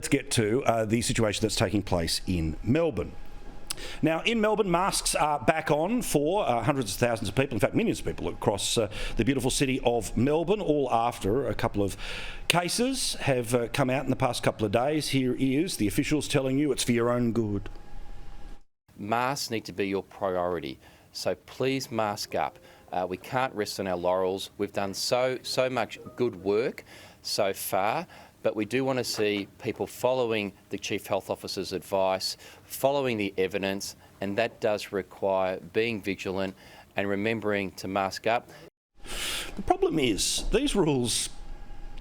Let's get to the situation that's taking place in Melbourne. Now, in Melbourne, masks are back on for hundreds of thousands of people, in fact millions of people across the beautiful city of Melbourne, all after a couple of cases have come out in the past couple of days. Here is the officials telling you it's for your own good. Masks need to be your priority, so please mask up. We can't rest on our laurels. We've done so much good work so far, but we do want to see people following the Chief Health Officer's advice, following the evidence, and that does require being vigilant and remembering to mask up. The problem is, these rules,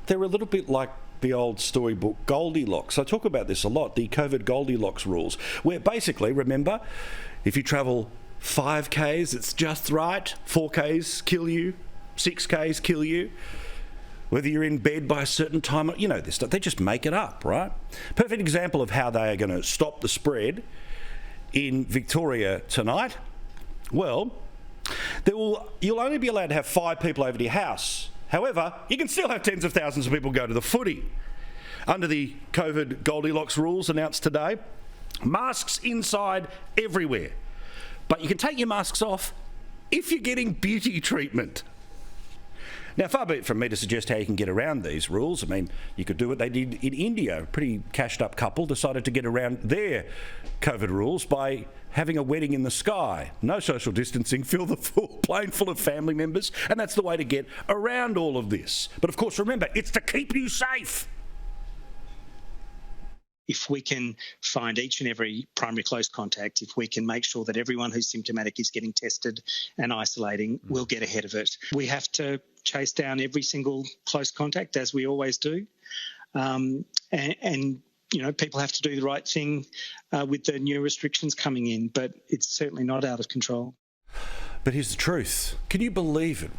they're a little bit like the old storybook Goldilocks. I talk about this a lot, the COVID Goldilocks rules, where basically, remember, if you travel 5Ks, it's just right, 4Ks kill you, 6Ks kill you. Whether you're in bed by a certain time, you know this stuff. They just make it up, right? Perfect example of how they are going to stop the spread in Victoria tonight. Well, you'll only be allowed to have 5 people over to your house. However, you can still have tens of thousands of people go to the footy. Under the COVID Goldilocks rules announced today, masks inside everywhere. But you can take your masks off if you're getting beauty treatment. Now, far be it from me to suggest how you can get around these rules. I mean, you could do what they did in India. A pretty cashed-up couple decided to get around their COVID rules by having a wedding in the sky. No social distancing, fill the full plane full of family members, and that's the way to get around all of this. But of course, remember, it's to keep you safe. If we can find each and every primary close contact, if we can make sure that everyone who's symptomatic is getting tested and isolating, we'll get ahead of it. We have to chase down every single close contact, as we always do. And you know, people have to do the right thing with the new restrictions coming in, but it's certainly not out of control. But here's the truth. Can you believe it?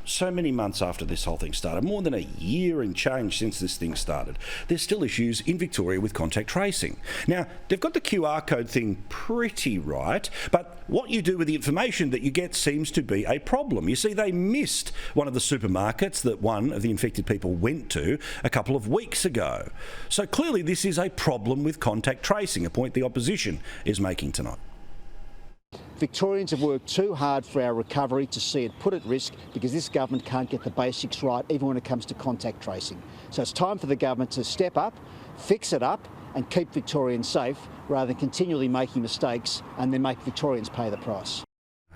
So many months after this whole thing started, more than a year and change since this thing started, there's still issues in Victoria with contact tracing. Now, they've got the QR code thing pretty right, but what you do with the information that you get seems to be a problem. You see, they missed one of the supermarkets that one of the infected people went to a couple of weeks ago. So clearly this is a problem with contact tracing, a point the opposition is making tonight. Victorians have worked too hard for our recovery to see it put at risk because this government can't get the basics right, even when it comes to contact tracing. So it's time for the government to step up, fix it up and keep Victorians safe rather than continually making mistakes and then make Victorians pay the price.